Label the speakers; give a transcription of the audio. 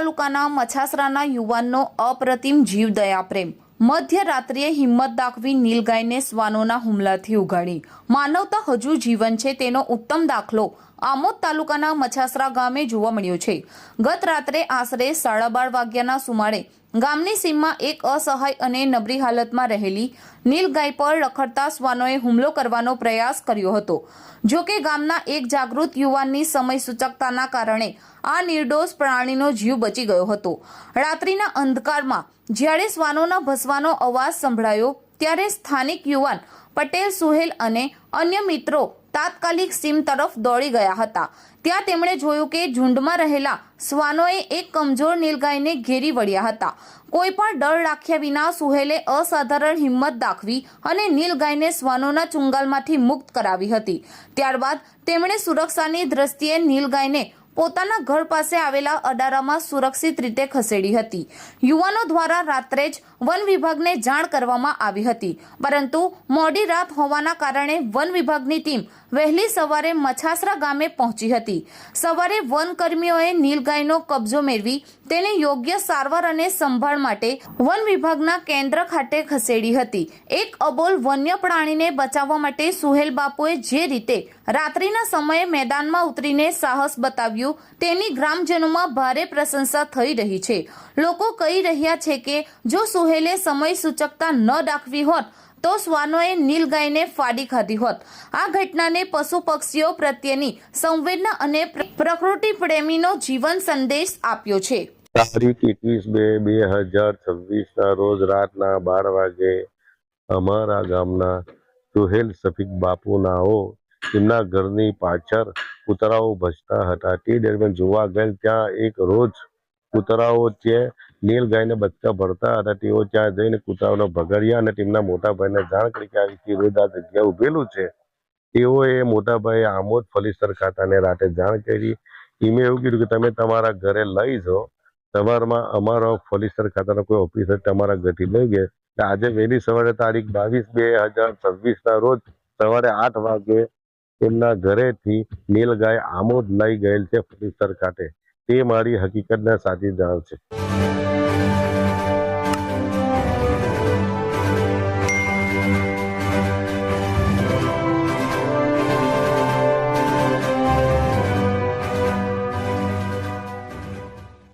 Speaker 1: તાલુકાના મછાસરાના યુવાનનો અપ્રતિમ જીવદયા પ્રેમ। મધ્યરાત્રિએ હિંમત દાખવી નીલગાયને શ્વાનોના હુમલાથી ઉગાડી। માનવતા હજુ જીવન છે તેનો ઉત્તમ દાખલો આમોદ તાલુકાના મછાસરા ગામે જોવા મળ્યો છે। ગત રાત્રે આશરે 12:30 વાગ્યાના સુમારે ગામની સીમમાં એક અસહાય અને નબળી હાલતમાં રહેલી નીલગાય પર રખડતા શ્વાનોએ હુમલો કરવાનો પ્રયાસ કર્યો હતો। જો કે ગામના એક જાગૃત યુવાનની સમય સૂચકતાના કારણે આ નિર્દોષ પ્રાણીનો જીવ બચી ગયો હતો। રાત્રિના અંધકારમાં જ્યારે શ્વાનોના ભસવાનો અવાજ સંભળાયો ત્યારે સ્થાનિક યુવાન પટેલ સુહેલ અને અન્ય મિત્રો તાત્કાલિક સીમ તરફ દોડી ગયા હતા। ત્યાં તેમણે જોયું કે ઝુંડમાં રહેલા શ્વાનોએ એક કમજોર નીલગાયને ઘેરી વળ્યા હતા। કોઈ પણ ડર રાખ્યા વિના સુહેલે અસાધારણ હિંમત દાખવી અને નીલગાયને શ્વાનોના ચુંગાલમાંથી મુક્ત કરાવી હતી। ત્યારબાદ તેમણે સુરક્ષાની દ્રષ્ટિએ નીલગાયને પોતાના ઘર પાસે આવેલા અડારામાં સુરક્ષિત રીતે ખસેડી હતી। યુવાનો દ્વારા રાત્રે જ વન વિભાગને જાણ કરવામાં આવી હતી, પરંતુ મોડી રાત હોવાના કારણે વન વિભાગની ટીમ વહેલી સવારે મછાસરા ગામે પહોંચી હતી। સવારે વન કર્મીઓએ નીલગાયનો કબજો મેળવી તેને યોગ્ય સારવાર અને સંભાળ માટે વન વિભાગના કેન્દ્ર ખાતે ખસેડી હતી। એક અબોલ વન્ય પ્રાણીને બચાવવા માટે સુહેલ બાપુએ જે રીતે રાત્રિના સમયે મેદાનમાં ઉતરીને સાહસ બતાવ્યું તેની ગ્રામજનોમાં ભારે પ્રશંસા થઈ રહી છે। લોકો કહી રહ્યા છે કે જો સુહેલે સમય સૂચકતા ન દાખવી હોત તો શ્વાનોએ નીલગાયને ફાડી ખાધી હોત। આ ઘટનાને પશુ પક્ષીઓ પ્રત્યેની સંવેદના અને પ્રકૃતિ પ્રેમીનો જીવન સંદેશ આપ્યો છે।
Speaker 2: તારીખ 21/2/2026 રોજ રાતના 12 વાગે અમારા ગામના સુહેલ સફીક બાપુનાઓ તેમના ઘરની પાછળ કૂતરાઓ ભસતા હતા। તે દરમિયાન જોવા ગયેલ ત્યાં એક રોજ કૂતરાઓ ત્યાં નીલગાયને બચ્ચા ભરતા હતા। તેઓ ત્યાં જઈને કૂતરાઓને ભગાડ્યા અને તેમના મોટા ભાઈને જાણ કરી કે આવી રોજ આ જગ્યા ઉભેલું છે। તેઓએ મોટા ભાઈએ આમોદ ફલીસર ખાતાને રાતે જાણ કરી। એમે એવું કીધું કે તમે તમારા ઘરે લઈ જાઓ, સવારમાં અમારો ફલીસર ખાતાનો કોઈ ઓફિસર તમારા ઘરથી લઈ ગયા। આજે વહેલી સવારે તારીખ 22/2/2026 રોજ સવારે 8 વાગે તેમના ઘરેથી નીલગાય આમોદ લઈ ગયેલ છે ફલીસર ખાતે। તે મારી હકીકતના સાચી જાણ છે।